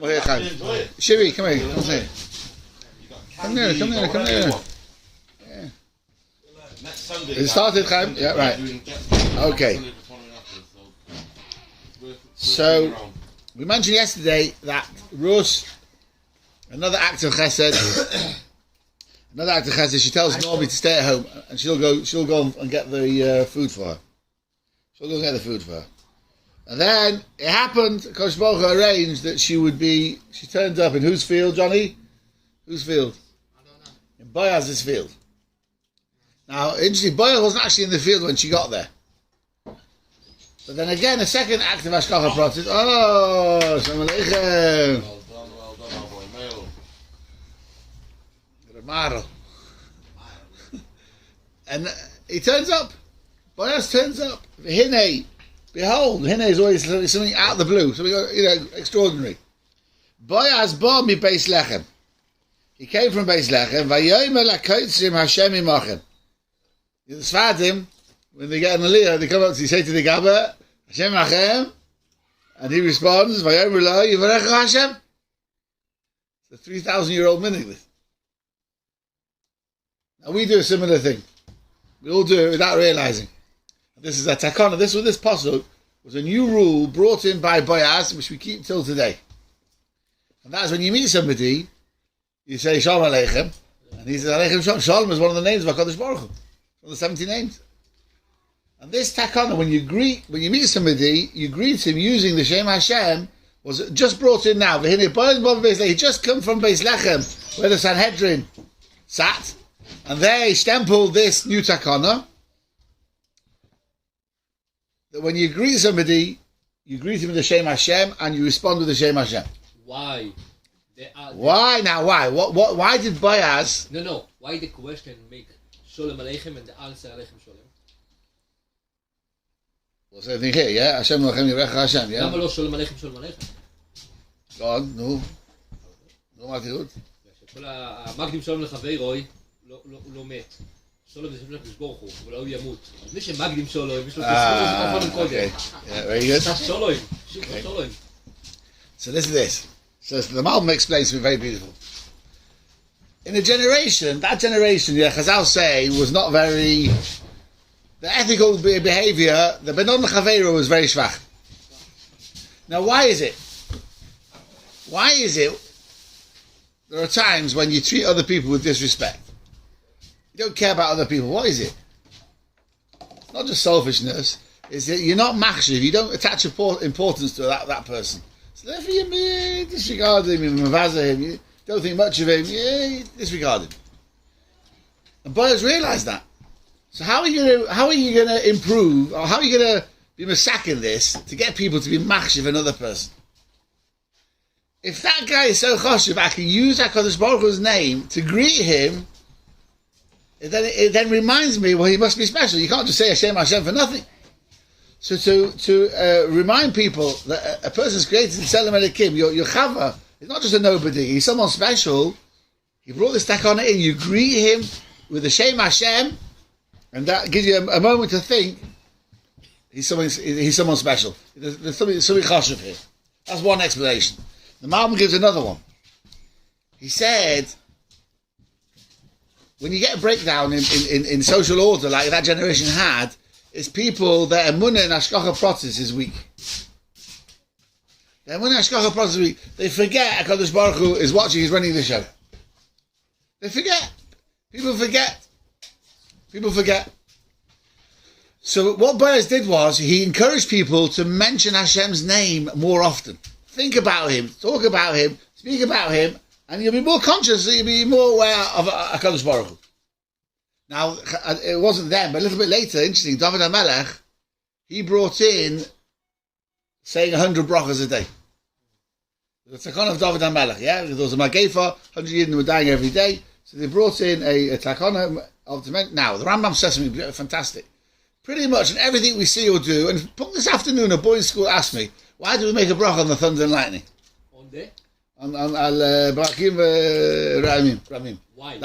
Shivi, come here. Come here. Yeah. It started, Chaim? Yeah, right. Okay. So, we mentioned yesterday that Rus, another act of chesed, she tells Norby to stay at home and she'll go and get the food for her. She'll go and get the food for her. And then it happened, Kosh Baruch Hu arranged that she turned up in whose field, Johnny? Whose field? I don't know. In Boaz's field. Now, interesting, Boaz wasn't actually in the field when she got there. But then again, a second act of Hashgacha Pratis. Oh, Shalom Aleichem. Well done, boy. Mail. Ramaro. And he turns up. Boaz turns up. Hine. Behold, Hine is always something out of the blue. Something, extraordinary. Boaz ba mi Beis Lechem. He came from Beis Lechem. Vayomer lakotzim Hashem imachem. The Sfadim, when they get an aliyah, they come up to say to the Gabba, Hashem Achem, and he responds, Vayomer lo yivarech Hashem. It's a 3,000-year-old minhag. Now we do a similar thing. We all do it without realizing. This is a takana. This pasuk was a new rule brought in by Boaz, which we keep till today. And that's when you meet somebody, you say Shalom Aleichem, and he says Aleichem Shalom. Shalom is one of the names of HaKadosh Baruch Hu. One of the 70 names. And this takana, when you meet somebody, you greet him using the Shem Hashem, was just brought in now. He just come from Beis Lechem, where the Sanhedrin sat, and they stempled this new takana, that when you greet somebody, you greet him with the Shem Hashem, and you respond with the Shem Hashem. Why? Why now? Why? What? Why did Boaz? No. Why the question make Sholom Aleichem and the answer Aleichem Sholom? What's everything here? Yeah, Hashem Lachem Yirech Hashem. Yeah. למה לא Sholom Aleichem Sholom Aleichem? Go on, no. No מתירות. שכל המקדים שלום לחברוי לא מת. שלום זה שם לקדוש ברוך הוא, אבל הוא ימות. מי שמקדים שלום, יש לו תסכול, זה כמובן קודם. Yeah, very good. שלום, שלום. So this is this. So the Malbim explains something very beautiful. In that generation, Chazal say, was not very... The ethical behavior, the Benon Chaveiro was very schwach. Now, why is it? There are times when you treat other people with disrespect. You don't care about other people. What is it? It's not just selfishness. It's that you're not machshiv. You don't attach importance to that person. So therefore you disregard him, you mavaza him, you don't think much of him, you disregard him. And Boaz realised that. So how are you going to improve, or how are you going to be masaking this to get people to be machshiv another person? If that guy is so choshev, I can use HaKadosh Baruch Hu's name to greet him, it then reminds me, well, he must be special. You can't just say Hashem Hashem for nothing. So to remind people that a person's created in Tzelem Elokim, your chava is not just a nobody, he's someone special. He brought this takana in, you greet him with the Shem Hashem, and that gives you a moment to think, he's someone special. There's something chashuv here. That's one explanation. The Malbim gives another one. He said, when you get a breakdown in social order like that generation had, it's people that emunah in Hashgacha Pratis is weak. The emunah in Hashgacha Pratis is weak. They forget HaKadosh Baruch Hu is watching, he's running the show. They forget. People forget. So what Boaz did was, he encouraged people to mention Hashem's name more often. Think about him, talk about him, speak about him, and you'll be more conscious, you'll be more aware of HaKadosh Baruch Hu. Now, it wasn't then, but a little bit later, interesting, David HaMelech, he brought in saying 100 brachas a day. The takana of David HaMelech, yeah? There was a Magefa, 100 Yidden were dying every day, so they brought in a takana of the men. Now, the Rambam says something fantastic. Pretty much in everything we see or do, and this afternoon a boy in school asked me, why do we make a bracha on the thunder and lightning? On the? On Brachim Ramim. Why?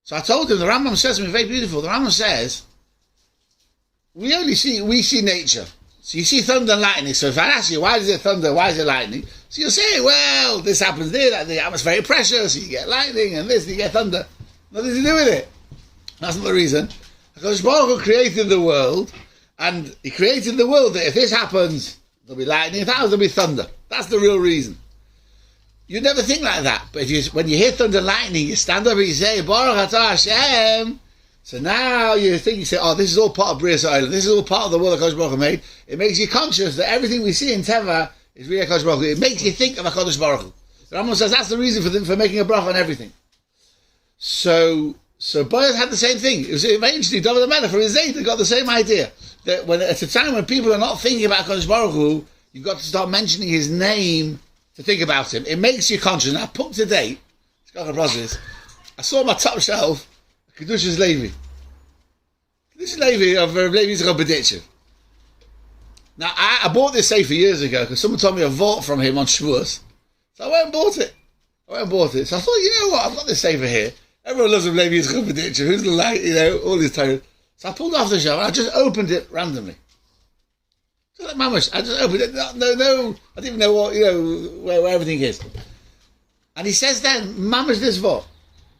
So I told him, the Rambam says something very beautiful. The Rambam says, we see nature. So you see thunder and lightning. So if I ask you, why is it thunder, why is it lightning? So you'll say, well, this happens there, that the atmosphere is very pressure, so you get lightning, and this, and you get thunder. Nothing to do with it. That's not the reason. Because Baruch Hu created the world, and he created the world that if this happens, there'll be lightning, if that happens, there'll be thunder. That's the real reason. You never think like that. But when you hear thunder and lightning, you stand up and you say, Baruch Atah Hashem. So now you think, you say, oh, this is all part of B'rias Ha'olam. This is all part of the world that HaKadosh Baruch Hu made. It makes you conscious that everything we see in Teva is really HaKadosh Baruch Hu. It makes you think of HaKadosh Baruch Hu. The Rambam says that's the reason for making a bracha on everything. So Boaz had the same thing. It was very interesting. David HaMelech from his day, they got the same idea. That when at a time when people are not thinking about HaKadosh Baruch Hu, you've got to start mentioning his name to think about him. It makes you conscious. Now, put to date, I saw my top shelf, Kedushas Levi. Kedushas Levi of Levi Yitzchak B'ditchev. Now, I bought this sefer years ago because someone told me a vault from him on Shevuios. So I went and bought it. So I thought, you know what, I've got this sefer here. Everyone loves him, Levi Yitzchak B'ditchev. Who's the light, all these titles. So I pulled it off the shelf and I just opened it randomly. So like mamash, I just opened it. No, I didn't even know what, where everything is. And he says then, mamash this vault.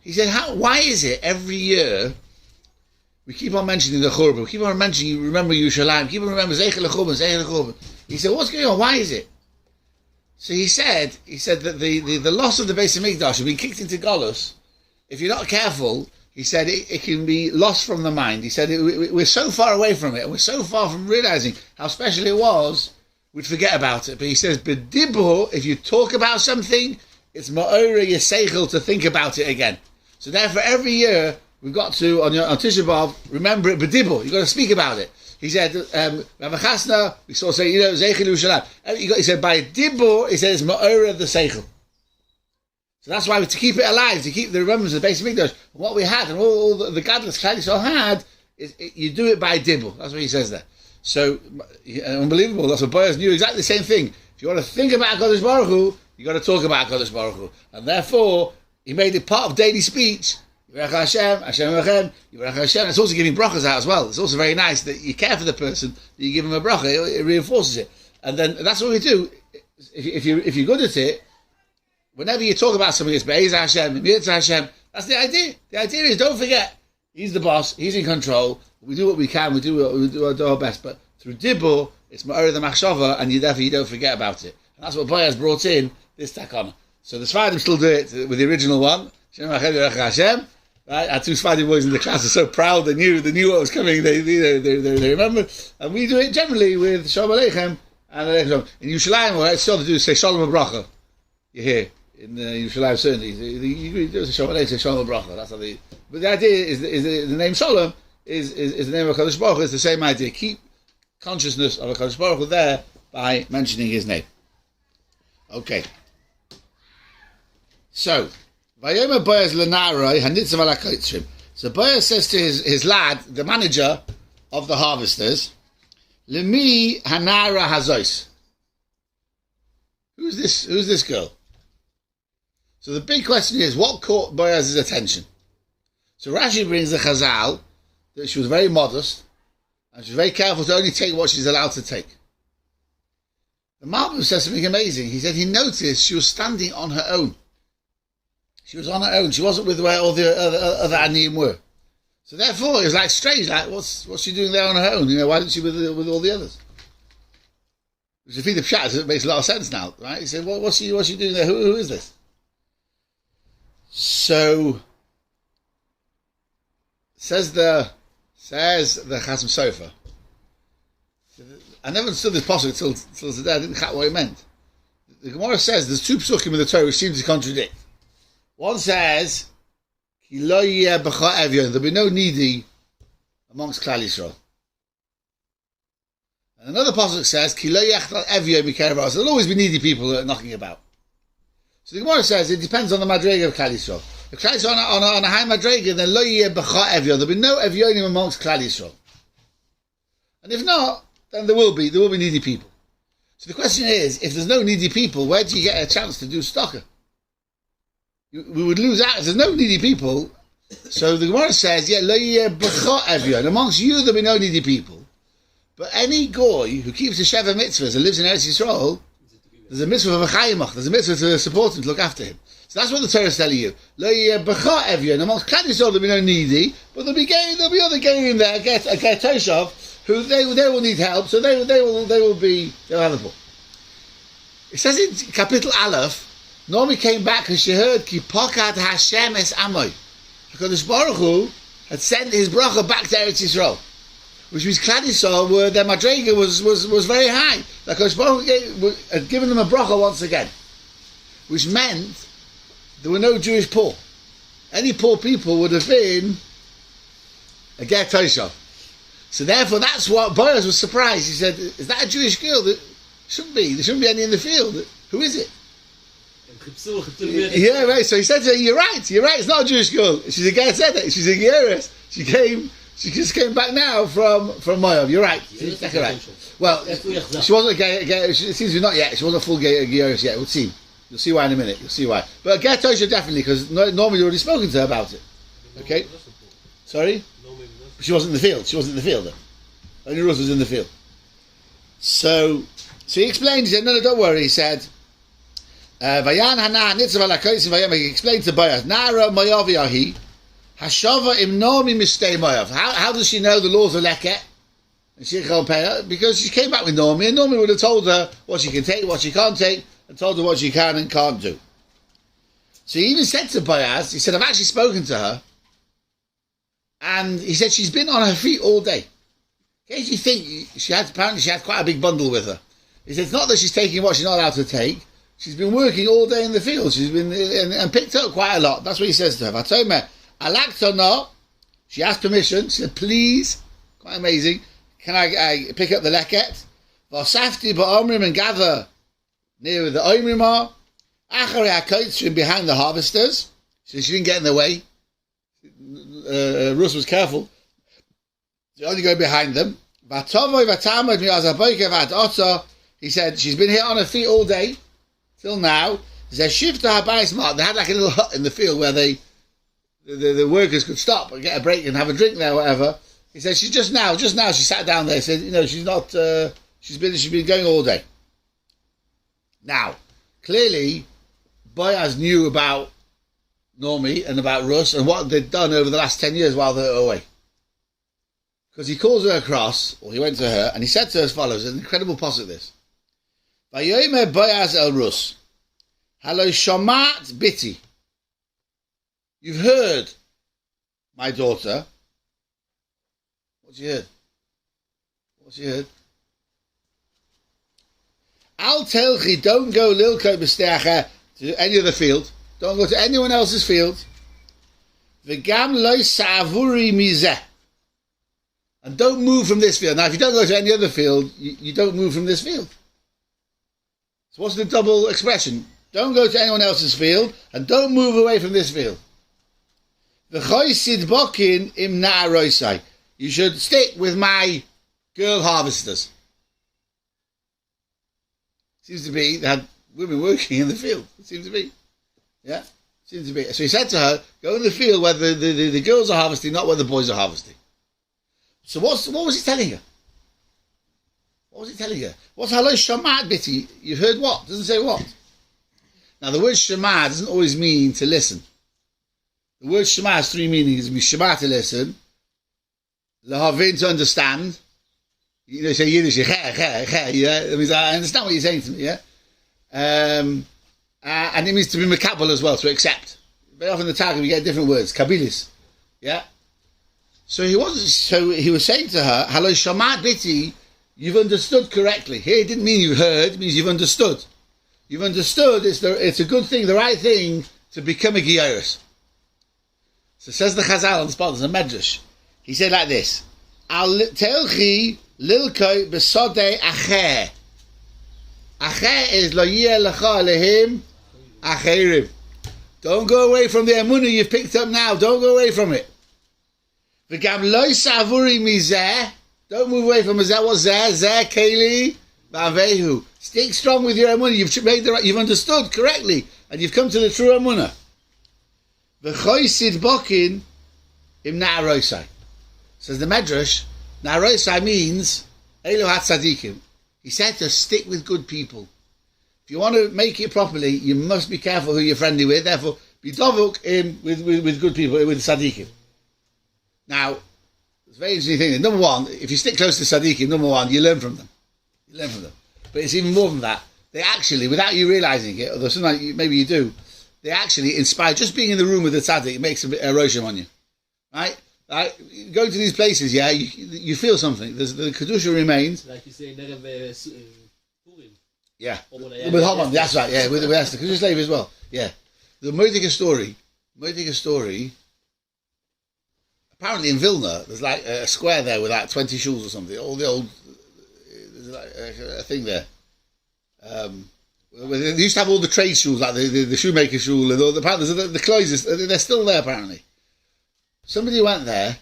He said, why is it every year we keep on mentioning the Churban, we keep on mentioning, remember Yerushalayim, keep on remembering Zeichel HaChurban. He said, what's going on? Why is it? So he said that the loss of the Beis Hamikdash has been kicked into Golus. If you're not careful, he said it can be lost from the mind. He said we're so far away from it, and we're so far from realizing how special it was, we'd forget about it. But he says, B'dibur, if you talk about something, it's ma'ora yeseichel to think about it again. So therefore, every year we've got to on Tisha B'av remember it. B'dibur, you've got to speak about it. He said, Rav Chasna, we saw say, Zeichel Yerushalayim. He said by dibur, he says ma'ora the seichel. So that's why to keep it alive, to keep the remembrance of the Beis Hamikdash, what we had and all the gadlus Klal Yisrael had, you do it by dibur. That's what he says there. So unbelievable. That's what Boaz knew exactly the same thing. If you want to think about HaKadosh Baruch Hu, you got to talk about HaKadosh Baruch Hu, and therefore he made it part of daily speech. Yivarech Hashem, Hashem Yirachem, Yivarech Hashem. It's also giving brachas out as well. It's also very nice that you care for the person, that you give him a bracha. It reinforces it, and then that's what we do. If you're good at it. Whenever you talk about something, it's Be'ez Hashem, Mitzvah Hashem. That's the idea. The idea is, don't forget, he's the boss, he's in control. We do what we can, we do our best. But through Dibur, it's Ma'or the Machshava, and you don't forget about it. And that's what Boaz brought in this takana. So the Sfardim still do it with the original one. Hashem. Right? Our two Sfardim boys in the class are so proud. They knew what was coming. They remember. And we do it generally with Shalom Aleichem and Aleichem. In Yerushalayim, what it's still to do is say Shalom Bracha. You hear. In Yerushalayim, certainly, you do a Shalom, say Shalom Bracha. That's how but the idea is the name Shalom is the name of HaKadosh Baruch Hu. It's the same idea. Keep consciousness of HaKadosh Baruch Hu there by mentioning his name. Okay. So, Vayomer Boaz lenaroi hanitzav ala kotzrim. So Boaz says to his lad, the manager of the harvesters, Lemi hanara hazois. Who's this girl? So the big question is, what caught Boaz's attention? So Rashi brings the Chazal that she was very modest and she was very careful to only take what she's allowed to take. The Malbim says something amazing. He said he noticed she was standing on her own. She was on her own. She wasn't with where all the other Aniyim were. So therefore, it was like strange. Like, what's she doing there on her own? Why isn't she with all the others? Which if you feed the pshat, it makes a lot of sense now, right? He said, what's she doing there? Who is this? So says the Chasam Sofer. I never understood this pasuk till today. I didn't catch what it meant. The Gemara says there's two psukim in the Torah which seem to contradict. One says, "Ki lo yeh b'cha evyon." There'll be no needy amongst Klal Yisrael. And another pasuk says, "Ki lo yachtal evyon mikerav ha'aretz." There'll always be needy people that are knocking about. So the Gemara says it depends on the madrega of Klal Yisrael. If Klal Yisrael on a high madrega, then lo yeh b'cha evyon. There'll be no evyonim amongst Klal Yisrael. And if not, then there will be needy people. So the question is, if there's no needy people, where do you get a chance to do stocker? We would lose out if there's no needy people. So the Gemara says, yeah, lo yeh b'cha evyon. Amongst you there'll be no needy people. But any goy who keeps the Sheva mitzvahs and lives in Eretz Yisrael, there's a mitzvah of a chayimach. There's a mitzvah to support him, to look after him. So that's what the Torah is telling you. Lo yebecha evyon. Amongst Klal Yisrael there'll be no needy, but there'll be other goyim there, get Toshav, who they will need help, so they'll have the poor. It says in Capital Aleph, Naomi came back because she heard Ki pokat Hashem es amoy. HaKadosh Baruch Hu had sent his bracha back to Eretz Yisrael, which means Klal Yisrael, where their madrega was very high. The HaKadosh Baruch Hu had given them a bracha once again, which meant there were no Jewish poor. Any poor people would have been a Ger Toshav. So therefore, that's what Boaz was surprised. He said, "Is that a Jewish girl? That shouldn't be. There shouldn't be any in the field. Who is it?" Yeah, right. So he said to her, "You're right. It's not a Jewish girl. She's a Ger Tzedek. She's a Geras. She just came back now from Moav. You're right. Right. Well, she wasn't a Ger. It seems to be not yet. She wasn't a full Geras yet. We'll see. You'll see why in a minute. You'll see why. But a Ger Toshav definitely, because normally already spoken to her about it. Okay. Sorry. She wasn't in the field. Though. Only Ruth was in the field. So he explained. He said, "No, don't worry." He said, "Vayan hana nitzav ala koisim vayam." He explained to Boaz, "Nara Moavi ahi hashava im nomi mistei Moav." How does she know the laws of leket? And she can't pay her because she came back with Naomi, and Naomi would have told her what she can take, what she can't take, and told her what she can and can't do. So he even said to Boaz, he said, "I've actually spoken to her." And he said she's been on her feet all day. In case you think apparently she had quite a big bundle with her. He said it's not that she's taking what she's not allowed to take. She's been working all day in the field. She's been and picked up quite a lot. That's what he says to her. Vatome alaktono. She asked permission. She said, "Please," quite amazing. "Can I pick up the leket?" Vasafti ba'omrim and gather near the omrimah. Acharei hakotzrim behind the harvesters. So she didn't get in the way. Rus was careful. She only go behind them. He said she's been here on her feet all day till now. He said Shivta habayis mat. They had like a little hut in the field where the workers could stop and get a break and have a drink there, whatever. He said she's just now she sat down there. He said, she's not. She's been going all day. Now, clearly, Boaz knew about Naomi and about Rus and what they'd done over the last 10 years while they were away. Because he calls her across, or he went to her, and he said to her as follows, an incredible posset this. Vayomer Boaz el Rus, Halo shomat biti. You've heard, my daughter. What's you heard? Al telchi, don't go lilko b'steacha to any other field. Don't go to anyone else's field. V'gam lo savuri mizeh. And don't move from this field. Now, if you don't go to any other field, you don't move from this field. So what's the double expression? Don't go to anyone else's field, and don't move away from this field. V'choy sidbokin im na'aroisai. You should stick with my girl harvesters. Seems to be they had women working in the field. It seems to be. Yeah, seems to be. So he said to her, go in the field where the girls are harvesting, not where the boys are harvesting. So what was he telling her? What's halo shamat biti? You've heard what? Doesn't say what. Now the word shema doesn't always mean to listen. The word shema has three meanings. It means shema to listen, lahavin to understand. Say Yiddish, yeah. It means I understand what you're saying to me, yeah. And it means to be makabel as well, to accept. Very often in the Targum we get different words, kabilis, yeah. So he was saying to her, "Halo shamat biti, you've understood correctly." Here it didn't mean you heard; it means you've understood. You've understood. It's a good thing, the right thing to become a gioris. So says the Chazal on the spot. There's a medrash. He said like this: "Al telchi lilko besodei acher." Acher is lo yeh lecha lehim acherim. Don't go away from the emunah you've picked up now. Don't go away from it. V'gam lo savuri mizeh. Don't move away from zeh. What's zeh? Zeh keli v'avehu. Stick strong with your emunah. You've understood correctly, and you've come to the true emunah. V'choy sidbokin im na'arosai. Says the Medrash, na'arosai means Elu hat tzadikim. He said to stick with good people. If you want to make it properly, you must be careful who you're friendly with. Therefore, be dovuk with good people, with tzadikim. Now, it's a very interesting thing. Number one, if you stick close to tzadikim, number one, you learn from them. You learn from them. But it's even more than that. They actually, without you realising it, although sometimes maybe you do, they actually inspire. Just being in the room with the tzaddik makes a bit of erosion on you, right? Going to these places, yeah, you feel something. The kedusha remains. Like you say, Nerev Purim. Yeah, with Haman, that's right. Yeah, with the kedusha slave as well. Yeah, the Megilas story. Apparently in Vilna, there's like a square there with like 20 shuls or something. All the old, there's like a thing there. They used to have all the trade shuls, like the shoemaker shul, and all the clothes. They're still there apparently. Somebody went there,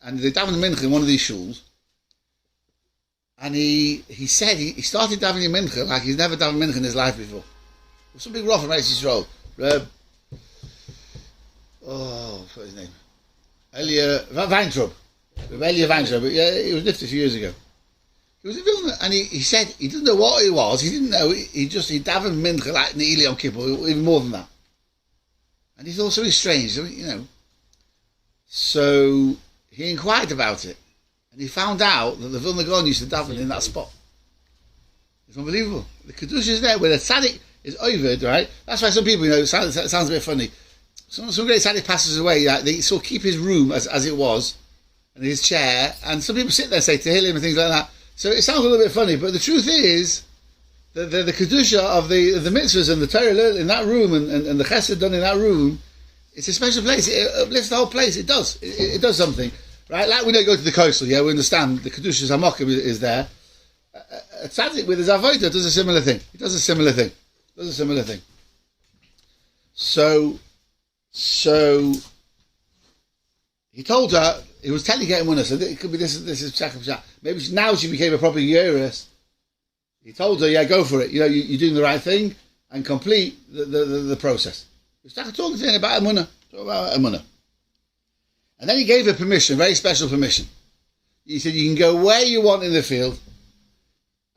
and they davened mincha in one of these shuls, and he said he started davening mincha like he's never davened mincha in his life before. It was some big rough from Eretz Yisrael. What's his name? Elia Weintraub. Elia Weintraub. Yeah, he was lifted a few years ago. He was in Vilna, and he said he didn't know what it was. He didn't know. He davened mincha like Neili Yom Kippur, even more than that. And he thought something strange, you know. So he inquired about it, and he found out that the Vilna Gaon used to daven in that spot. It's unbelievable. The kedusha is there where the tzaddik is over, right? That's why some people, it sounds a bit funny. Some great tzaddik passes away. They sort of keep his room as it was, and his chair, and some people sit there and say Tehillim and things like that. So it sounds a little bit funny, but the truth is, the kedusha of the mitzvahs and the Torah in that room and the chesed done in that room, it's a special place. It uplifts the whole place. It does. It does something, right? Like we don't go to the coastal. Yeah, we understand the kedusha hamokim is there. A tzaddik with his avodah does a similar thing. He does a similar thing. So he told her, he was telling her emunah, so it could be this is pshach. Maybe now she became a proper yearess. He told her, yeah, go for it. You're doing the right thing and complete the process. He started talking to her about emunah. And then he gave her permission, very special permission. He said, you can go where you want in the field,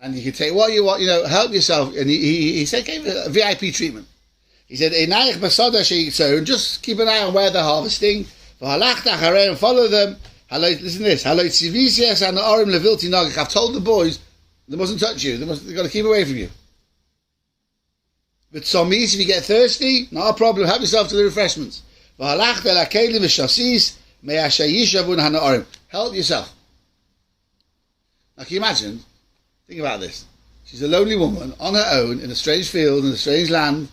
and you can take what you want, help yourself. And he said, gave her a VIP treatment. He said, and just keep an eye on where they're harvesting. And follow them. Listen to this. I've told the boys they mustn't touch you. They've got to keep away from you. But if you get thirsty, not a problem. Help yourself to the refreshments. Help yourself. Now can you imagine? Think about this. She's a lonely woman on her own in a strange field, in a strange land.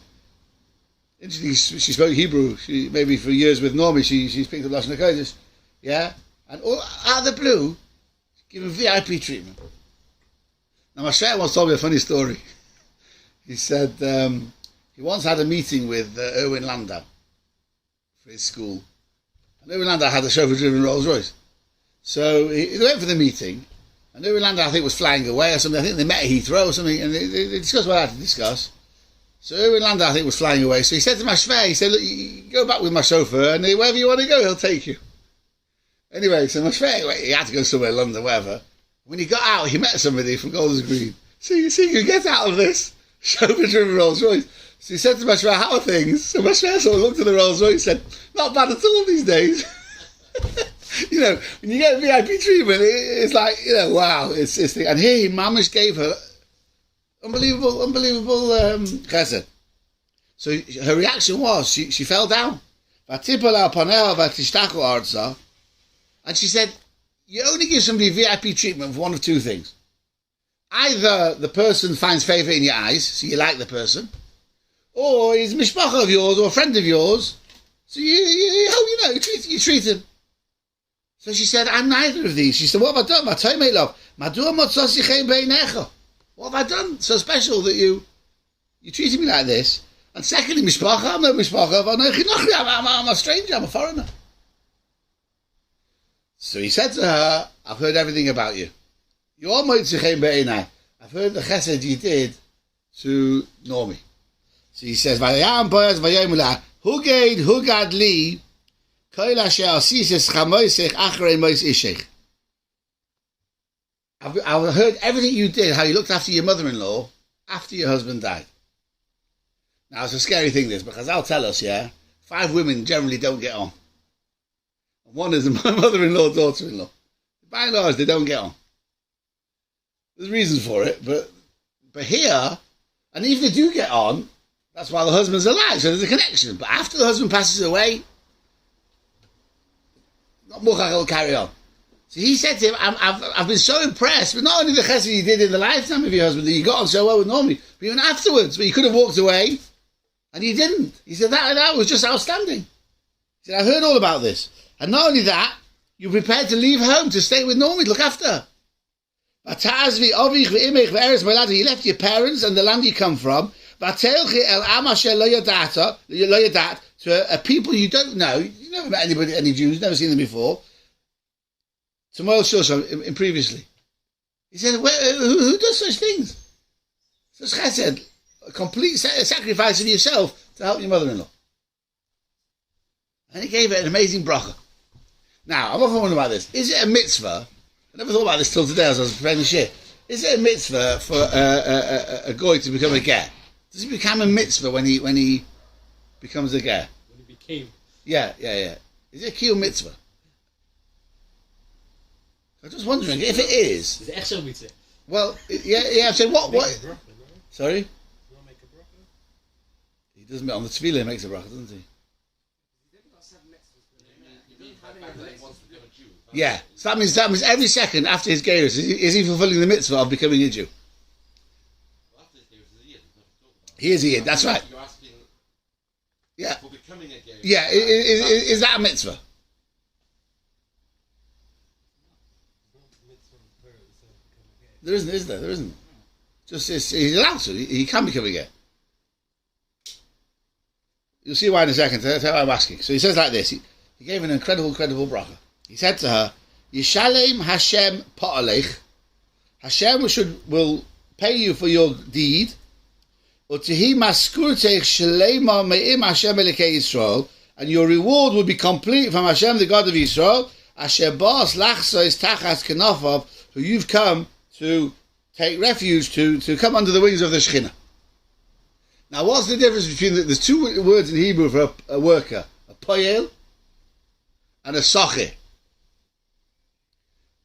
Interestingly, she spoke Hebrew. She maybe for years with Normie, she's picked up Lashon HaKodesh. Yeah? And out of the blue, given VIP treatment. Now my Shreya once told me a funny story. He said he once had a meeting with Erwin Landau for his school. And Erwin Landau had a chauffeur-driven Rolls Royce. So he went for the meeting, and Erwin Landau, I think, was flying away or something. I think they met at Heathrow or something, and they discussed what I had to discuss. So Erwin Landau, I think, was flying away. So he said to my Shver, he said, look, you go back with my chauffeur, and wherever you want to go, he'll take you. Anyway, so my Shver, he had to go somewhere, London, wherever. When he got out, he met somebody from Golders Green. So you can get out of this chauffeur-driven Rolls Royce. So he said to my Shver, how are things? So my Shver sort of looked at the Rolls Royce and said, not bad at all these days. When you get VIP treatment, it's like, wow, it's and here Mamish gave her unbelievable chesed. So her reaction was, she fell down. And she said, you only give somebody VIP treatment for one of two things. Either the person finds favour in your eyes, so you like the person, or he's a mishpacha of yours or a friend of yours, so you treat him. So she said, I'm neither of these. She said, what have I done? What have I done so special that you treated me like this? And secondly, mishpacha, I'm no mishpacha, I'm a stranger, I'm a foreigner. So he said to her, I've heard everything about you. I've heard the chesed you did to Normie. So he says, Hugad li, I I've heard everything you did, how you looked after your mother-in-law after your husband died. Now, it's a scary thing, this, because I'll tell us, 5 women generally don't get on. One is my mother-in-law, daughter-in-law. By and large, they don't get on. There's reasons for it, but here, and even if they do get on, that's why the husband's alive, so there's a connection. But after the husband passes away, not Muchach will carry on. So he said to him, I've been so impressed with not only the chesed you did in the lifetime of your husband, that you got on so well with Naomi, but even afterwards, but you could have walked away, and you didn't. He said, that was just outstanding. He said, I've heard all about this. And not only that, you're prepared to leave home to stay with Naomi, look after her. You left your parents and the land you come from, to a people you don't know. You've never met anybody, any Jews, never seen them before. To Moel Shoshan in previously. He said, who does such things? Such chesed, a complete sacrifice of yourself to help your mother-in-law. And he gave it an amazing bracha. Now, I'm often wondering about this. Is it a mitzvah? I never thought about this till today as I was preparing the shir. Is it a mitzvah for a goy to become a ger? Does he become a mitzvah when he becomes a ger? When he became. Yeah. Is it a kiyum mitzvah? I'm just wondering if it is. Is it extra mitzvah? Well, yeah. So what? Sorry. Does not make a bracha? He doesn't. On the tefillah, he makes a bracha, doesn't he? Yeah. So that means every second after his gerus, is he fulfilling the mitzvah of becoming a Jew? He is a yid. That's right. You're asking. Yeah. For becoming a gerus. Yeah. Is that a mitzvah? There isn't, is there? There isn't. Just he's allowed to. He can become a ger. You'll see why in a second. That's how I'm asking. So he says like this. He gave an incredible bracha. He said to her, Yishalem Hashem pa'alech. Hashem will pay you for your deed. Utehi maskurtech shalema me'im Hashem elokei Yisrael. And your reward will be complete from Hashem, the God of Israel. Asher bas lachsos tachas kenafav, who you've come to take refuge, to come under the wings of the Shekhinah. Now, what's the difference between there's 2 words in Hebrew for a worker, a poyel and a socher.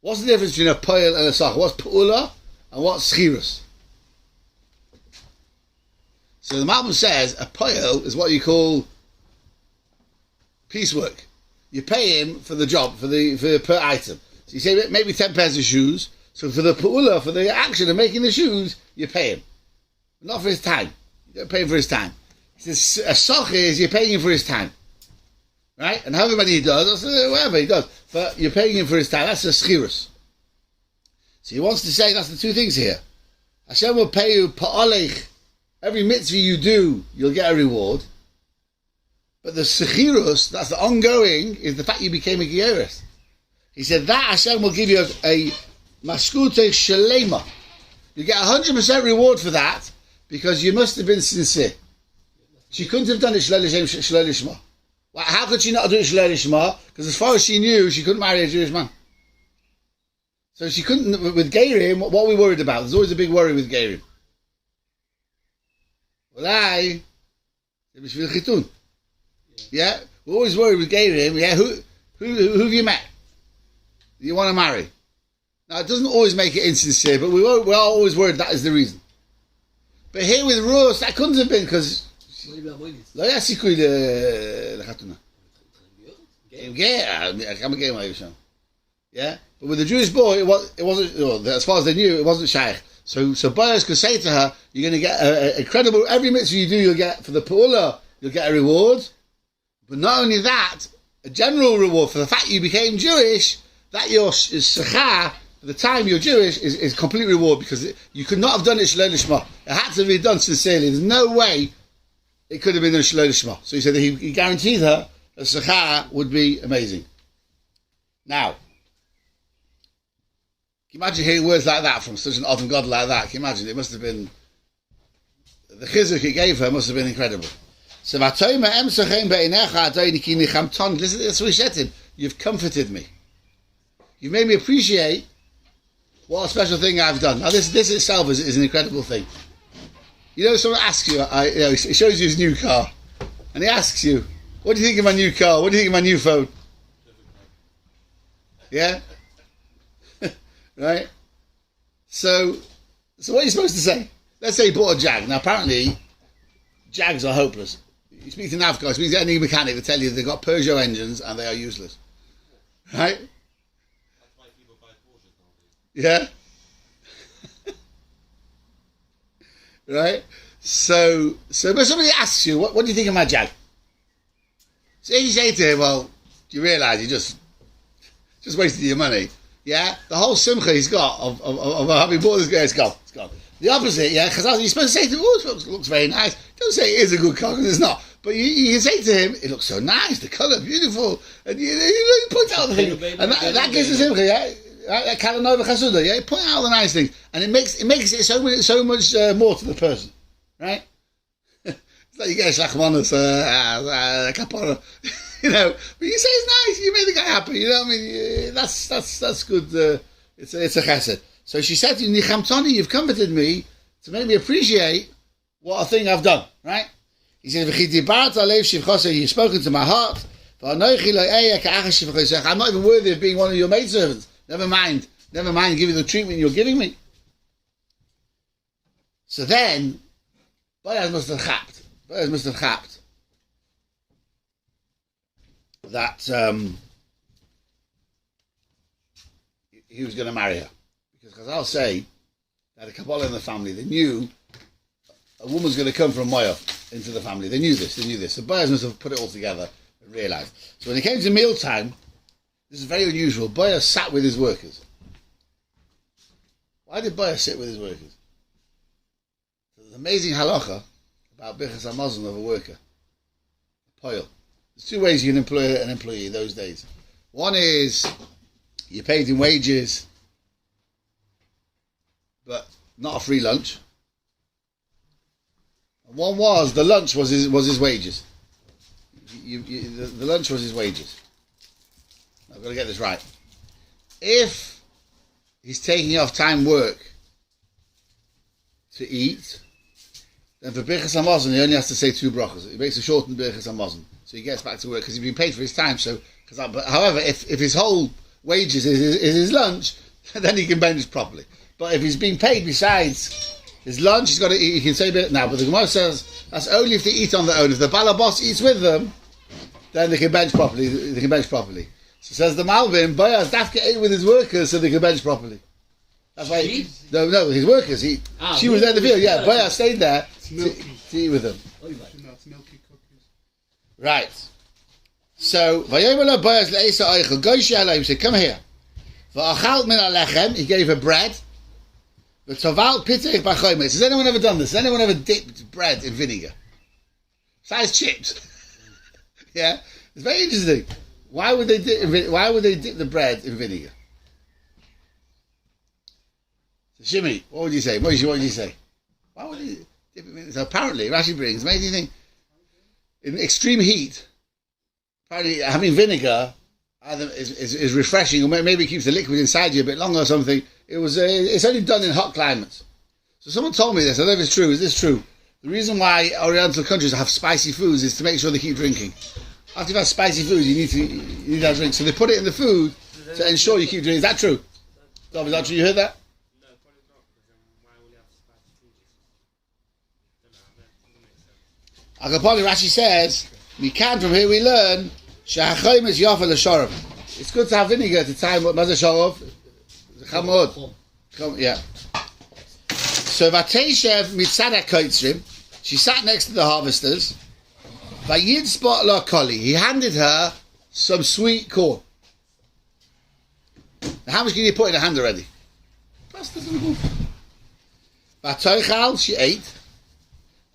What's the difference between a poyel and a socher? What's pu'ula and what's schirus? So the Malbim says a poyel is what you call piecework. You pay him for the job, for per item. So you say maybe 10 pairs of shoes. So for the pu'ula, for the action of making the shoes, you pay him. Not for his time. You don't pay him for his time. He says a socher is you're paying him for his time. Right? And however many he does, whatever he does. But you're paying him for his time. That's a schirus. So he wants to say that's the 2 things here. Hashem will pay you pa'alech. Every mitzvah you do, you'll get a reward. But the schirus, that's the ongoing, is the fact you became a gerus. He said that Hashem will give you a maskute shalema. You get 100% reward for that because you must have been sincere. She couldn't have done it shloi lishma. Well, how could she not do it shloi lishma? Because as far as she knew, she couldn't marry a Jewish man. So she couldn't, with Gerim, what are we worried about? There's always a big worry with Gerim. Well, yeah, we're always worried with Gerim. Yeah, who have you met? You want to marry? Now, it doesn't always make it insincere, but we're always worried that is the reason. But here with Rus, that couldn't have been because לא היה סיכוי לחתונה. כמה גאים היו שם. Yeah? But with the Jewish boy, it wasn't, as far as they knew, it wasn't shaykh. So Boaz could say to her, you're going to get a incredible, every mitzvah you do, you'll get, for the pu'ula, you'll get a reward. But not only that, a general reward for the fact you became Jewish, that your shechah, for the time you're Jewish, is complete reward, because you could not have done it shloi lishma. It had to be done sincerely. There's no way it could have been done shloi lishma. So he said that he guaranteed her that shechah would be amazing. Now, can you imagine hearing words like that from such an Adam God like that? Can you imagine? It must have been, the chizuk he gave her must have been incredible. So, listen, that's what he said to him. You've comforted me. You've made me appreciate what a special thing I've done. Now this itself is an incredible thing. You know, someone asks you, he shows you his new car, and he asks you, what do you think of my new car? What do you think of my new phone? Yeah? Right? So what are you supposed to say? Let's say he bought a Jag. Now apparently, Jags are hopeless. You speak to Navco, you speak to any mechanic, they tell you they've got Peugeot engines and they are useless. Right? That's why people buy Porsches nowadays. Yeah? Right? So but somebody asks you, what do you think of my Jag? So if you say to him, well, do you realise you just wasted your money? Yeah? The whole simcha he's got of having bought this guy, it's gone. It's gone. The opposite, yeah? Because you're supposed to say to him, oh, it looks very nice. Don't say it is a good car, because it's not. But you can say to him, it looks so nice, the colour, beautiful. And you point out the thing. And that gives the simcha, yeah? That Kalanova Chasuda, yeah? Point out the nice things. And it makes it so much more to the person. Right? It's like you get a shlachmanos, kapara. You know, but you say it's nice, you made the guy happy, you know what I mean? That's good, it's a chesed. So she said to you, Nichamtoni, you've comforted me to make me appreciate what a thing I've done, right? He said, you've spoken to my heart. I'm not even worthy of being one of your maidservants. Never mind give you the treatment you're giving me. So then, Boaz must have chapped that he was going to marry her. Because I'll say that a Kabbalah in the family, they knew a woman's going to come from Moav into the family. They knew this. So Boaz must have put it all together and realised. So when it came to mealtime, this is very unusual. Boaz sat with his workers. Why did Boaz sit with his workers? There's an amazing halacha about Birchas Hamazon of a worker. A poil. There's two ways you can employ an employee those days. One is you're paid in wages, but not a free lunch. And one was the lunch was his wages. The lunch was his wages. I've got to get this right. If he's taking off time work to eat, then for Birchas Hamazon he only has to say 2 brachos. He makes a shortened Birchas Hamazon, so he gets back to work because he's been paid for his time. But however, if his whole wages is his lunch, then he can bench properly. But if he's being paid besides his lunch, he's got to eat. He can say a bit now. But the Gemara says that's only if they eat on their own. If the balabos eats with them, then they can bench properly. So says the Malvin, Boaz Dafka ate with his workers so they can bench properly. That's why. No, his workers. She was there in the field. Yeah, Boaz stayed there to eat with them. It's milky cookies. Right. So Vayomer Boaz le'esa oichel goishi alayim. He said, "Come here." Va'achal min alechem. He gave her bread. V'toval pitech b'chomer. Has anyone ever done this? Has anyone ever dipped bread in vinegar? Besides chips. Yeah, it's very interesting. Why would they dip the bread in vinegar? So Shimmy, what would you say? What would you say? Why would they dip it in vinegar? So apparently, Rashi brings amazing thing. In extreme heat, apparently having vinegar either is refreshing, or maybe it keeps the liquid inside you a bit longer or something. It's only done in hot climates. So someone told me this. I don't know if it's true. Is this true? The reason why Oriental countries have spicy foods is to make sure they keep drinking. After you've had spicy food, you need to have drink. So they put it in the food to ensure you keep drinking. Is that true? Dom, is that true? You heard that? No, probably not, because why would you have spicy food? Agaponi Rashi says, we can from here we learn, Shahachayim is Yafa l'shorav. It's good to have vinegar at the time, what Mazah Shorov? Chamod. Yeah. So Vateshev mitzad ha'koitzrim, she sat next to the harvesters. Vayid spot la koli. He handed her some sweet corn. Now, how much can you put in her hand already? Vatoichal, she ate.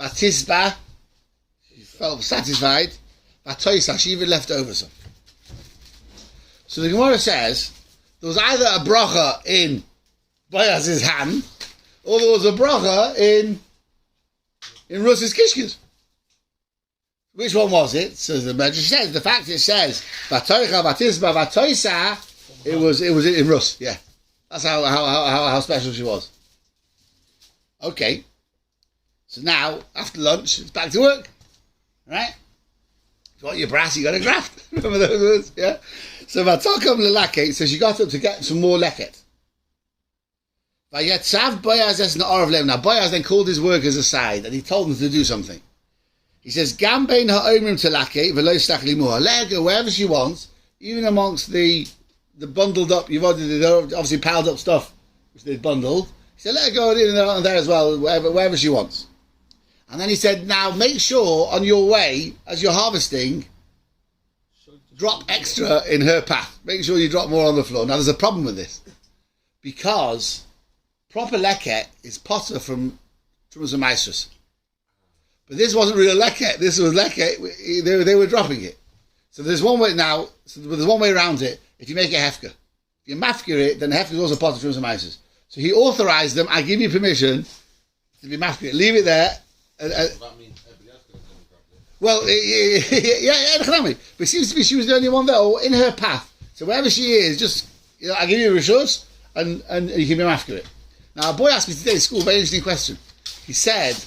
Vatisba, she felt satisfied. Vatoisa, she even left over some. So the Gemara says there was either a bracha in Boaz's hand, or there was a bracha in Russ's kishkes. Which one was it? So the Medrash says, the fact it says Vatoicha Vatisba Vatoisa, it was in Rus, yeah. That's how special she was. Okay. So now, after lunch, it's back to work. Right? If you want your brass, you got to graft. Remember those words? Yeah? So Vatokam lelake, so she got up to get some more leket. Vayetzav Boaz es na'arav lehem. Now Boaz then called his workers aside and he told them to do something. He says, Gam bein ha'omrim telake v'lo yishlach limuha. Let her go wherever she wants, even amongst the bundled up, you've obviously piled up stuff which they'd bundled. He said, let her go in there as well, wherever she wants. And then he said, now make sure on your way, as you're harvesting, drop extra in her path. Make sure you drop more on the floor. Now there's a problem with this. Because proper leket is potter from Trumas and Maestros. But this wasn't real leket. This was leket. They were dropping it. So there's one way now. So there's one way around it. If you make it hefker, if you mafkir it, then the hefker is also potter from Trumas and Maestros. So he authorized them. I give you permission to be mafkir. Leave it there. That means everybody else could have grabbed it. Well, yeah, but it seems to be she was the only one there, or in her path. So wherever she is, just I give you a rishus, and you can be mafkir it. Now, a boy asked me today at school a very interesting question. He said,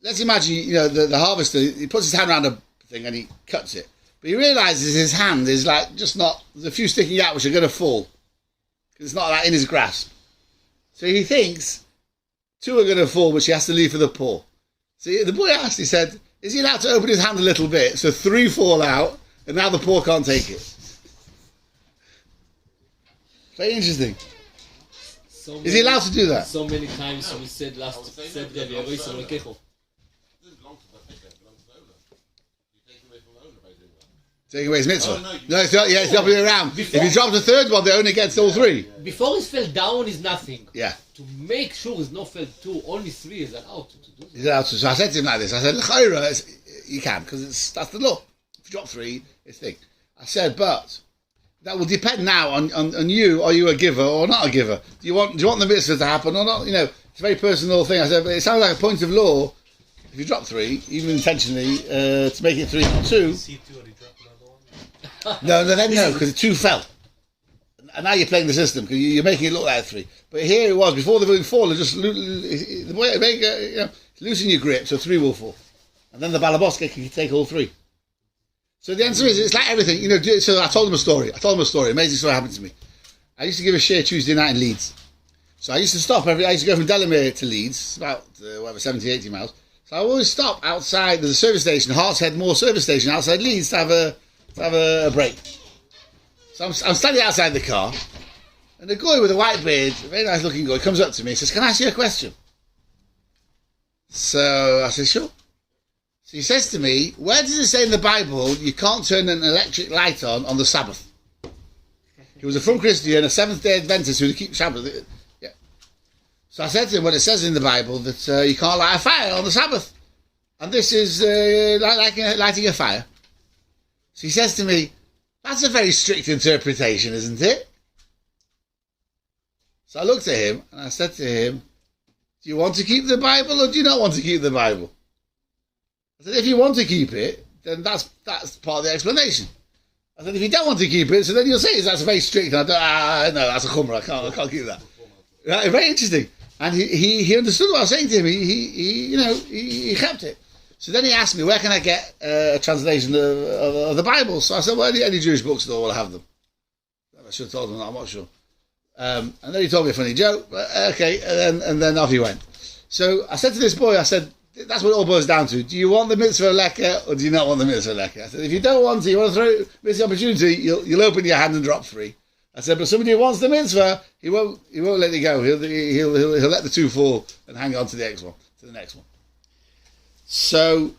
let's imagine, the harvester, he puts his hand around a thing and he cuts it. But he realises his hand is like just not, there's a few sticking out which are going to fall. Because it's not like in his grasp. So he thinks 2 are going to fall, which he has to leave for the paw. So the boy asked, he said, is he allowed to open his hand a little bit? So 3 fall out, and now the paw can't take it. Very interesting. Is he allowed to do that? So many times we said Rebbe, It doesn't belong to the picker, it belongs to the owner. You take away from the owner by doing that. Take away his mitzvah. Oh, No, it's not. Yeah, it's the other way around. If you drop the 3rd one, the owner gets all 3. before he fell down is nothing. Yeah. To make sure he's not fell 2, only 3 is allowed to do that. He's allowed to. So I said to him like this. I said, L'chaira, you can, because that's the law. If you drop 3, it's thing. I said, but that will depend now on you. Are you a giver or not a giver? Do you want the mitzvah to happen or not? It's a very personal thing. I said, but it sounds like a point of law. If you drop 3, even intentionally, to make it 3, not 2. See 2 and he dropped another one. No, because 2 fell. And now you're playing the system because you're making it look like 3. But here it was before the fall. Just the way loosen your grip, so 3 will fall, and then the balaboska can take all 3. So the answer is, it's like everything, So I told him a story. Amazing story happened to me. I used to give a share Tuesday night in Leeds. So I used to stop I used to go from Delamere to Leeds, about 70, 80 miles. So I always stop outside. There's a service station, Hartshead Moor service station outside Leeds to have a break. So I'm standing outside the car, and a guy with a white beard, a very nice looking guy, comes up to me and says, can I ask you a question? So I said, sure. So he says to me, where does it say in the Bible you can't turn an electric light on the Sabbath? He was a from Christian, a Seventh-day Adventist who would keep Sabbath. Yeah. So I said to him, well, it says in the Bible that you can't light a fire on the Sabbath. And this is like lighting a fire. So he says to me, that's a very strict interpretation, isn't it? So I looked at him and I said to him, do you want to keep the Bible or do you not want to keep the Bible? I said, if you want to keep it, then that's part of the explanation. I said, if you don't want to keep it, so then you'll say that's very strict. And no, that's a chumrah. I can't keep that. Right, very interesting. And he understood what I was saying to him. He kept it. So then he asked me, where can I get a translation of the Bible? So I said, well, any Jewish bookstore will have them. I should have told him that, I'm not sure. And then he told me a funny joke. But, okay, and then off he went. So I said to this boy, I said, that's what it all boils down to. Do you want the mitzvah lekker or do you not want the mitzvah lekker? I said, if you don't want it, you want to miss the opportunity, you'll open your hand and drop 3. I said, but somebody who wants the mitzvah, he won't let it go. He'll let the 2 fall and hang on to the next one. So,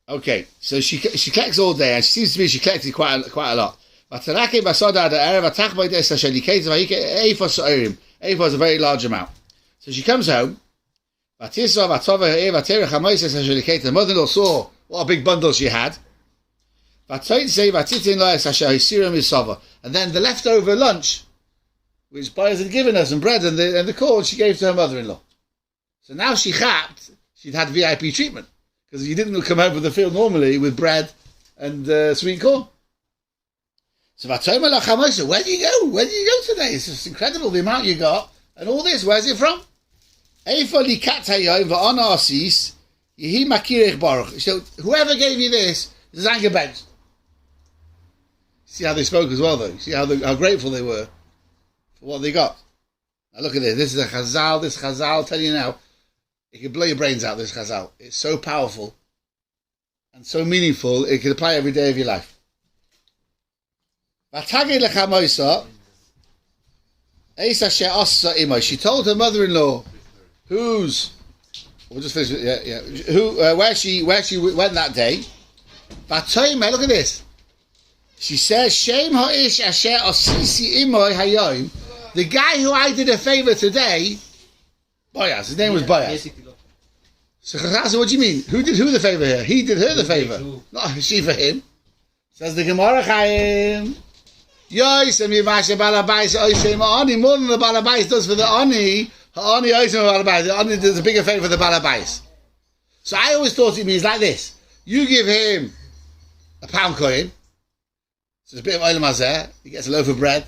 okay, so she collects all day, and she seems to be she collected quite a lot. Eifa is a very large amount. So she comes home. The mother-in-law saw what a big bundle she had. And then the leftover lunch, which Boaz had given us, and bread and the corn, she gave to her mother-in-law. So now she chapped, she'd had VIP treatment. Because you didn't come home from the field normally with bread and sweet corn. So where do you go? Where do you go today? It's just incredible the amount you got. And all this, where's it from? So whoever gave you this is anger bench. See how they spoke as well though. See how grateful they were for what they got. Now look at this. This is a chazal. This chazal, I'll tell you now, it can blow your brains out, this chazal. It's so powerful and so meaningful, it can apply every day of your life. She told her mother-in-law, we'll just finish it, where she went that day. Look at this. She says, Shem ha'ish asher osisi imoy hayom. The guy who I did a favor today, Boaz. His name was Boaz. So Chazal, what do you mean? Who did who the favor here? He did her the favor, not she for him. Says the Gemara Chaim. Yoisem Yimashe Balabais Oisem Ani, more than the Balabais does for the Ani. Ani Oisem Balabais. The Ani does a bigger favor for the Balabais. So I always thought it means like this: you give him a pound coin, so it's a bit of oil mazeh, he gets a loaf of bread,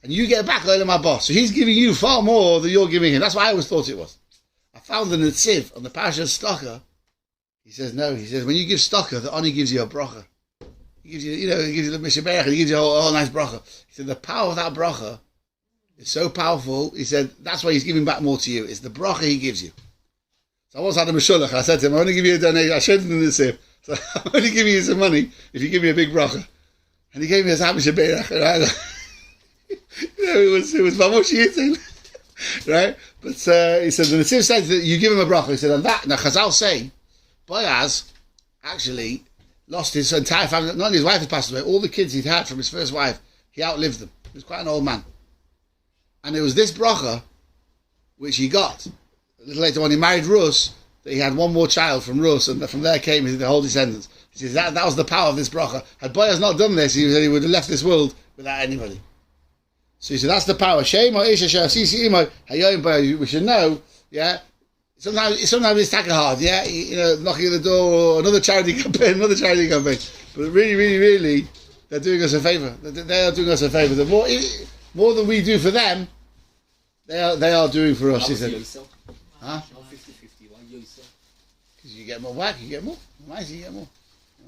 and you get back oil boss. So he's giving you far more than you're giving him. That's what I always thought it was. I found the Netziv on the Pasha Stocker. He says no. He says when you give Stocker, the Ani gives you a bracha. He gives you, he gives you the Mishaberach, he gives you a whole nice bracha. He said the power of that bracha is so powerful. He said that's why he's giving back more to you. It's the bracha he gives you. So I once had a Meshulach. I said to him, I'm only give you a donation. I showed him the Netziv. So I'm only giving you some money if you give me a big bracha. And he gave me a Mishaberach. Right? It was Mamosh Yitzin. Right? But he said the Netziv said that you give him a bracha. He said, and that, now Chazal say, Boaz actually lost his entire family. Not only his wife had passed away, all the kids he'd had from his first wife, he outlived them. He was quite an old man. And it was this bracha which he got. A little later on, he married Rus, that he had one more child from Rus, and from there came the whole descendants. He says that was the power of this bracha. Had Boaz not done this, he would have left this world without anybody. So he said that's the power. We should know, yeah. Sometimes it's tackle hard, yeah. Knocking at the door, or another charity campaign. But really, really, really, they're doing us a favor. They are doing us a favor. The more than we do for them, they are doing for us. He said, huh? 50-50. Why yourself? Because you get more whack, you get more. Nice, you get more.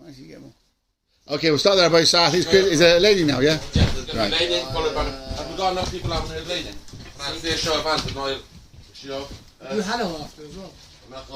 Nice, you get more. Okay, we'll start there by South. He's a lady now, yeah? Yeah, there's going to be lady, followed by have we got enough people having a lady? Can I see a show of hands with my show? You had her after as well. I'm not